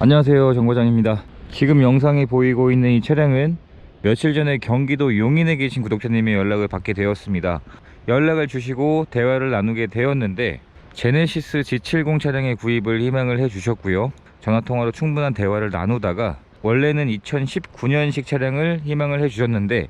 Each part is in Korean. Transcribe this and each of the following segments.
안녕하세요, 정과장입니다. 지금 영상에 보이고 있는 이 차량은 며칠 전에 경기도 용인에 계신 구독자님의 연락을 받게 되었습니다. 연락을 주시고 대화를 나누게 되었는데 제네시스 G70 차량의 구입을 희망을 해 주셨고요. 전화통화로 충분한 대화를 나누다가 원래는 2019년식 차량을 희망을 해 주셨는데,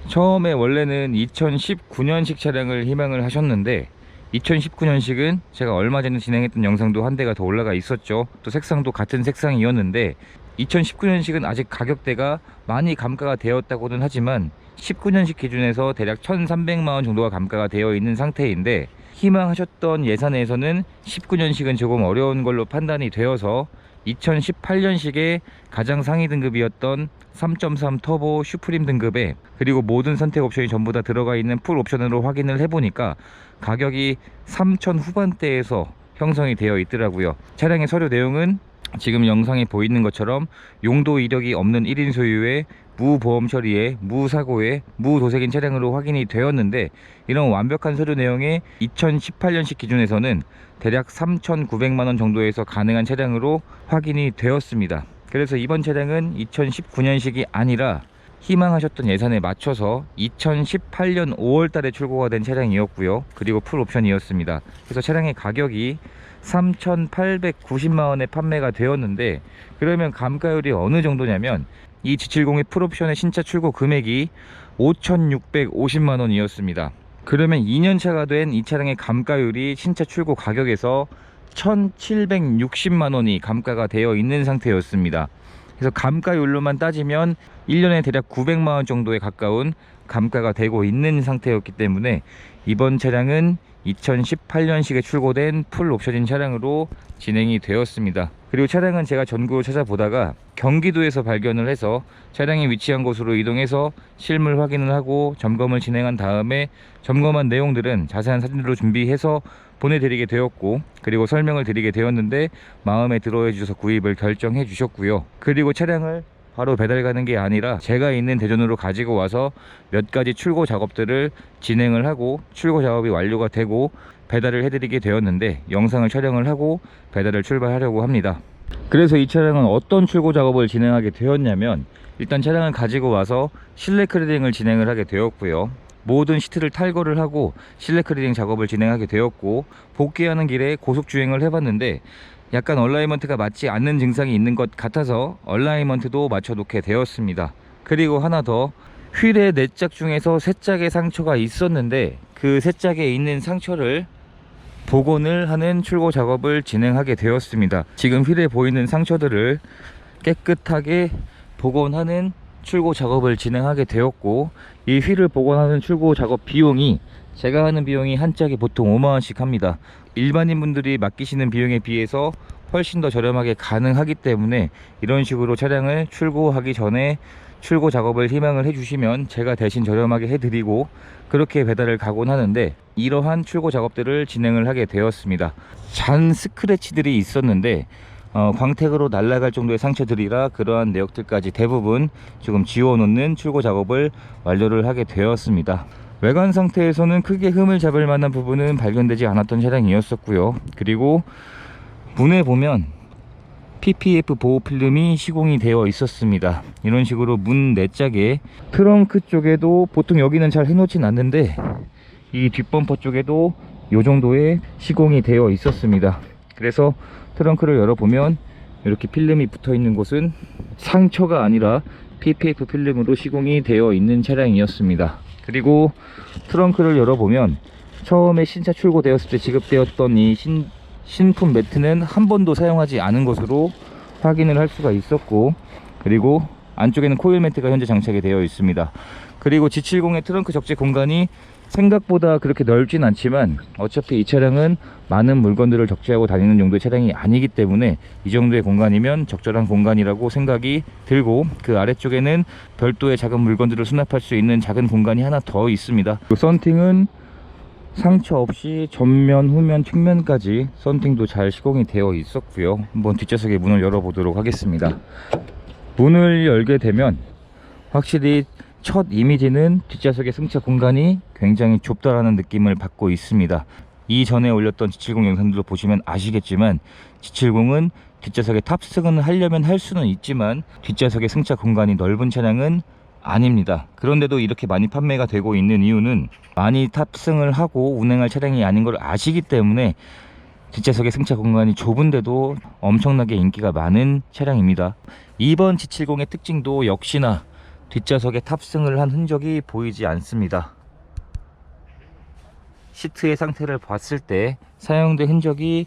처음에 원래는 2019년식 차량을 희망을 하셨는데 2019년식은 제가 얼마 전에 진행했던 영상도 한 대가 더 올라가 있었죠. 또 색상도 같은 색상이었는데 2019년식은 아직 가격대가 많이 감가가 되었다고는 하지만 19년식 기준에서 대략 1300만원 정도가 감가가 되어 있는 상태인데, 희망하셨던 예산에서는 19년식은 조금 어려운 걸로 판단이 되어서 2018년식의 가장 상위 등급이었던 3.3 터보 슈프림 등급에, 그리고 모든 선택 옵션이 전부 다 들어가 있는 풀 옵션으로 확인을 해보니까 가격이 3,000 후반대에서 형성이 되어 있더라고요. 차량의 서류 내용은 지금 영상에 보이는 것처럼 용도 이력이 없는 1인 소유의 무보험 처리에 무사고에 무도색인 차량으로 확인이 되었는데, 이런 완벽한 서류 내용에 2018년식 기준에서는 대략 3,900만원 정도에서 가능한 차량으로 확인이 되었습니다. 그래서 이번 차량은 2019년식이 아니라 희망하셨던 예산에 맞춰서 2018년 5월달에 출고가 된 차량이었고요. 그리고 풀 옵션이었습니다. 그래서 차량의 가격이 3,890만원에 판매가 되었는데, 그러면 감가율이 어느 정도냐면 이 G70의 풀옵션의 신차 출고 금액이 5,650만원이었습니다. 그러면 2년차가 된 이 차량의 감가율이 신차 출고 가격에서 1,760만원이 감가가 되어 있는 상태였습니다. 그래서 감가율로만 따지면 1년에 대략 900만원 정도에 가까운 감가가 되고 있는 상태였기 때문에 이번 차량은 2018년식에 출고된 풀 옵션인 차량으로 진행이 되었습니다. 그리고 차량은 제가 전국을 찾아보다가 경기도에서 발견을 해서 차량이 위치한 곳으로 이동해서 실물 확인을 하고 점검을 진행한 다음에 점검한 내용들은 자세한 사진으로 준비해서 보내드리게 되었고, 그리고 설명을 드리게 되었는데 마음에 들어 해주셔서 구입을 결정해 주셨고요. 그리고 차량을 바로 배달 가는 게 아니라 제가 있는 대전으로 가지고 와서 몇 가지 출고 작업들을 진행을 하고, 출고 작업이 완료가 되고 배달을 해드리게 되었는데 영상을 촬영을 하고 배달을 출발하려고 합니다. 그래서 이 차량은 어떤 출고 작업을 진행하게 되었냐면, 일단 차량을 가지고 와서 실내 클리닝을 진행을 하게 되었고요. 모든 시트를 탈거를 하고 실내 클리닝 작업을 진행하게 되었고, 복귀하는 길에 고속 주행을 해봤는데 약간 얼라이먼트가 맞지 않는 증상이 있는 것 같아서 얼라이먼트도 맞춰 놓게 되었습니다. 그리고 하나 더, 휠의 4짝 중에서 3짝의 상처가 있었는데 그 3짝에 있는 상처를 복원을 하는 출고 작업을 진행하게 되었습니다. 지금 휠에 보이는 상처들을 깨끗하게 복원하는 출고 작업을 진행하게 되었고, 이 휠을 복원하는 출고 작업 비용이 제가 하는 비용이 한 짝이 보통 5만원씩 합니다. 일반인 분들이 맡기시는 비용에 비해서 훨씬 더 저렴하게 가능하기 때문에 이런 식으로 차량을 출고하기 전에 출고 작업을 희망을 해주시면 제가 대신 저렴하게 해드리고 그렇게 배달을 가곤 하는데, 이러한 출고 작업들을 진행을 하게 되었습니다. 잔 스크래치들이 있었는데 광택으로 날아갈 정도의 상처들이라 그러한 내역들까지 대부분 지금 지워놓는 출고 작업을 완료를 하게 되었습니다. 외관 상태에서는 크게 흠을 잡을 만한 부분은 발견되지 않았던 차량이었었고요. 그리고 문에 보면 PPF 보호 필름이 시공이 되어 있었습니다. 이런 식으로 문 4짝에, 트렁크 쪽에도 보통 여기는 잘 해놓진 않는데 이 뒷범퍼 쪽에도 이 정도의 시공이 되어 있었습니다. 그래서 트렁크를 열어보면 이렇게 필름이 붙어 있는 곳은 상처가 아니라 PPF 필름으로 시공이 되어 있는 차량이었습니다. 그리고 트렁크를 열어보면 처음에 신차 출고되었을 때 지급되었던 이 신품 매트는 한 번도 사용하지 않은 것으로 확인을 할 수가 있었고, 그리고 안쪽에는 코일 매트가 현재 장착이 되어 있습니다. 그리고 G70의 트렁크 적재 공간이 생각보다 그렇게 넓진 않지만 어차피 이 차량은 많은 물건들을 적재하고 다니는 정도의 차량이 아니기 때문에 이 정도의 공간이면 적절한 공간이라고 생각이 들고, 그 아래쪽에는 별도의 작은 물건들을 수납할 수 있는 작은 공간이 하나 더 있습니다. 썬팅은 상처 없이 전면, 후면, 측면까지 썬팅도 잘 시공이 되어 있었고요. 한번 뒷좌석의 문을 열어보도록 하겠습니다. 문을 열게 되면 확실히 첫 이미지는 뒷좌석의 승차 공간이 굉장히 좁다라는 느낌을 받고 있습니다. 이전에 올렸던 G70 영상들도 보시면 아시겠지만 G70은 뒷좌석에 탑승은 하려면 할 수는 있지만 뒷좌석의 승차 공간이 넓은 차량은 아닙니다. 그런데도 이렇게 많이 판매가 되고 있는 이유는 많이 탑승을 하고 운행할 차량이 아닌 걸 아시기 때문에 뒷좌석의 승차 공간이 좁은데도 엄청나게 인기가 많은 차량입니다. 이번 G70의 특징도 역시나 뒷좌석에 탑승을 한 흔적이 보이지 않습니다. 시트의 상태를 봤을 때 사용된 흔적이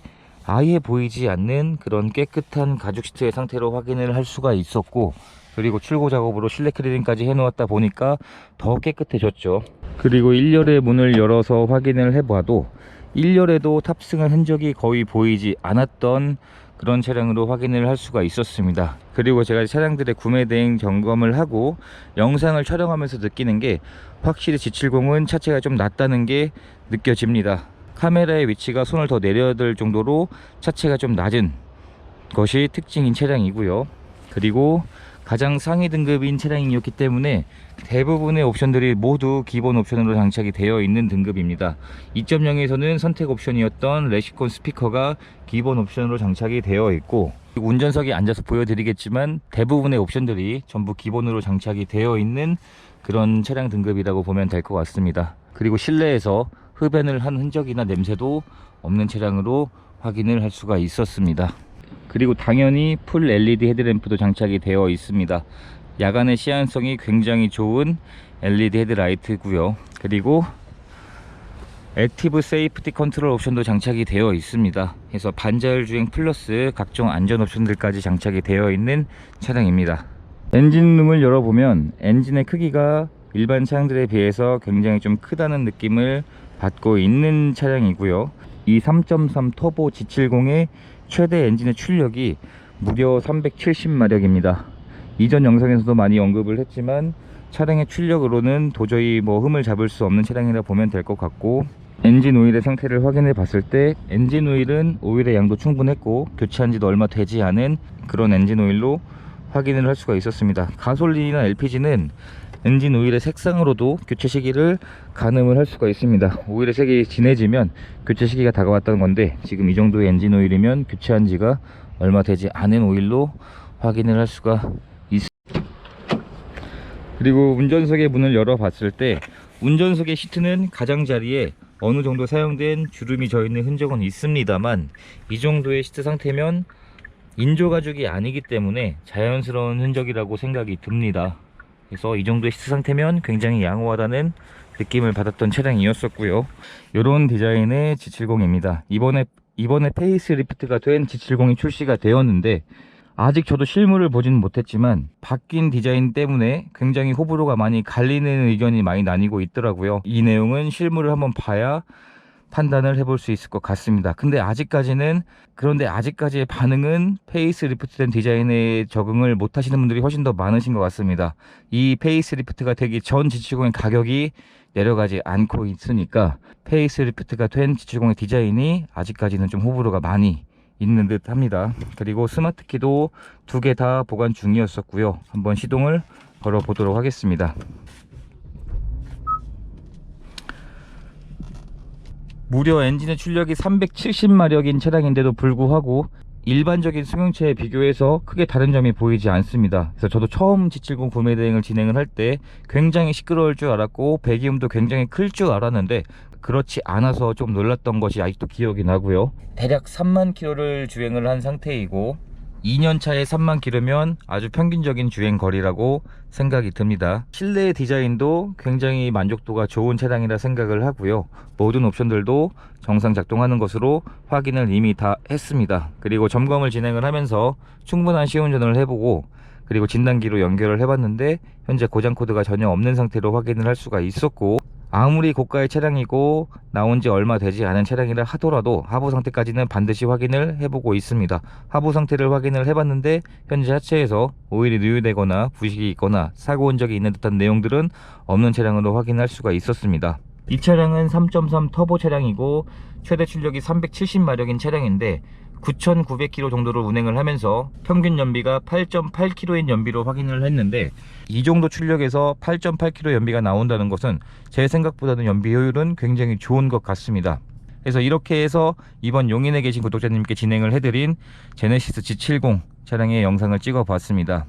아예 보이지 않는 그런 깨끗한 가죽 시트의 상태로 확인을 할 수가 있었고, 그리고 출고 작업으로 실내 클리닝까지 해놓았다 보니까 더 깨끗해졌죠. 그리고 1열의 문을 열어서 확인을 해봐도 1열에도 탑승한 흔적이 거의 보이지 않았던 그런 차량으로 확인을 할 수가 있었습니다. 그리고 제가 차량들의 구매 대행 점검을 하고 영상을 촬영하면서 느끼는 게 확실히 G70은 차체가 좀 낮다는 게 느껴집니다. 카메라의 위치가 손을 더 내려들 정도로 차체가 좀 낮은 것이 특징인 차량이고요. 그리고 가장 상위 등급인 차량이었기 때문에 대부분의 옵션들이 모두 기본 옵션으로 장착이 되어 있는 등급입니다. 2.0에서는 선택 옵션이었던 레시콘 스피커가 기본 옵션으로 장착이 되어 있고, 운전석에 앉아서 보여드리겠지만 대부분의 옵션들이 전부 기본으로 장착이 되어 있는 그런 차량 등급이라고 보면 될 것 같습니다. 그리고 실내에서 흡연을 한 흔적이나 냄새도 없는 차량으로 확인을 할 수가 있었습니다. 그리고 당연히 풀 LED 헤드램프도 장착이 되어 있습니다. 야간의 시안성이 굉장히 좋은 LED 헤드라이트고요. 그리고 액티브 세이프티 컨트롤 옵션도 장착이 되어 있습니다. 그래서 반자율 주행 플러스 각종 안전 옵션들까지 장착이 되어 있는 차량입니다. 엔진룸을 열어보면 엔진의 크기가 일반 차량들에 비해서 굉장히 좀 크다는 느낌을 받고 있는 차량이고요. 이 3.3 터보 G70의 최대 엔진의 출력이 무려 370마력입니다. 이전 영상에서도 많이 언급을 했지만 차량의 출력으로는 도저히 흠을 잡을 수 없는 차량이라 보면 될 것 같고, 엔진 오일의 상태를 확인해 봤을 때 엔진 오일은 오일의 양도 충분했고 교체한 지도 얼마 되지 않은 그런 엔진 오일로 확인을 할 수가 있었습니다. 가솔린이나 LPG는 엔진 오일의 색상으로도 교체 시기를 가늠을 할 수가 있습니다. 오일의 색이 진해지면 교체 시기가 다가왔다는 건데, 지금 이 정도의 엔진 오일이면 교체한 지가 얼마 되지 않은 오일로 확인을 할 수가 있습니다. 그리고 운전석의 문을 열어 봤을 때 운전석의 시트는 가장자리에 어느 정도 사용된 주름이 져 있는 흔적은 있습니다만, 이 정도의 시트 상태면 인조 가죽이 아니기 때문에 자연스러운 흔적이라고 생각이 듭니다. 그래서 이 정도의 시트 상태면 굉장히 양호하다는 느낌을 받았던 차량이었었고요. 이런 디자인의 G70입니다. 이번에 페이스 리프트가 된 G70이 출시가 되었는데, 아직 저도 실물을 보지는 못했지만 바뀐 디자인 때문에 굉장히 호불호가 많이 갈리는 의견이 많이 나뉘고 있더라고요. 이 내용은 실물을 한번 봐야 판단을 해볼 수 있을 것 같습니다. 그런데 아직까지의 반응은 페이스 리프트된 디자인에 적응을 못 하시는 분들이 훨씬 더 많으신 것 같습니다. 이 페이스 리프트가 되기 전 G70의 가격이 내려가지 않고 있으니까 페이스 리프트가 된 G70의 디자인이 아직까지는 좀 호불호가 많이 있는 듯 합니다. 그리고 스마트키도 2개 다 보관 중이었었고요. 한번 시동을 걸어 보도록 하겠습니다. 무려 엔진의 출력이 370마력인 차량인데도 불구하고 일반적인 승용차에 비교해서 크게 다른 점이 보이지 않습니다. 그래서 저도 처음 G70 구매 대행을 진행을 할 때 굉장히 시끄러울 줄 알았고 배기음도 굉장히 클 줄 알았는데 그렇지 않아서 좀 놀랐던 것이 아직도 기억이 나고요. 대략 3만 킬로를 주행을 한 상태이고 2년 차에 3만 킬로면 아주 평균적인 주행 거리라고 생각이 듭니다. 실내 디자인도 굉장히 만족도가 좋은 차량이라 생각을 하고요. 모든 옵션들도 정상 작동하는 것으로 확인을 이미 다 했습니다. 그리고 점검을 진행을 하면서 충분한 시운전을 해보고 그리고 진단기로 연결을 해봤는데 현재 고장 코드가 전혀 없는 상태로 확인을 할 수가 있었고, 아무리 고가의 차량이고 나온 지 얼마 되지 않은 차량이라 하더라도 하부 상태까지는 반드시 확인을 해보고 있습니다. 하부 상태를 확인을 해봤는데 현재 하체에서 오일이 누유되거나 부식이 있거나 사고 흔적이 있는 듯한 내용들은 없는 차량으로 확인할 수가 있었습니다. 이 차량은 3.3 터보 차량이고 최대 출력이 370마력인 차량인데 9,900km 정도를 운행을 하면서 평균 연비가 8.8km인 연비로 확인을 했는데, 이 정도 출력에서 8.8km 연비가 나온다는 것은 제 생각보다는 연비 효율은 굉장히 좋은 것 같습니다. 그래서 이렇게 해서 이번 용인에 계신 구독자님께 진행을 해드린 제네시스 G70 차량의 영상을 찍어 봤습니다.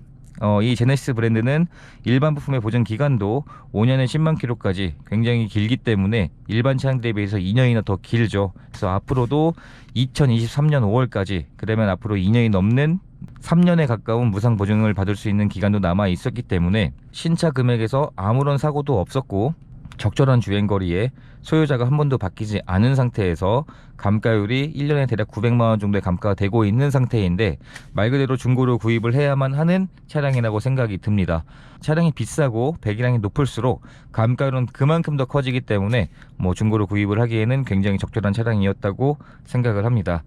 이 제네시스 브랜드는 일반 부품의 보증 기간도 5년에 10만 킬로까지 굉장히 길기 때문에 일반 차량들에 비해서 2년이나 더 길죠. 그래서 앞으로도 2023년 5월까지, 그러면 앞으로 2년이 넘는 3년에 가까운 무상 보증을 받을 수 있는 기간도 남아 있었기 때문에 신차 금액에서 아무런 사고도 없었고 적절한 주행거리에 소유자가 한 번도 바뀌지 않은 상태에서 감가율이 1년에 대략 900만원 정도의 감가가 되고 있는 상태인데, 말 그대로 중고로 구입을 해야만 하는 차량이라고 생각이 듭니다. 차량이 비싸고 배기량이 높을수록 감가율은 그만큼 더 커지기 때문에 중고로 구입을 하기에는 굉장히 적절한 차량이었다고 생각을 합니다.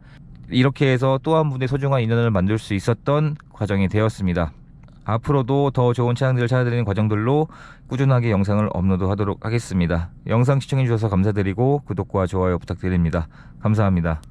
이렇게 해서 또 한 분의 소중한 인연을 만들 수 있었던 과정이 되었습니다. 앞으로도 더 좋은 차량들을 찾아드리는 과정들로 꾸준하게 영상을 업로드하도록 하겠습니다. 영상 시청해주셔서 감사드리고 구독과 좋아요 부탁드립니다. 감사합니다.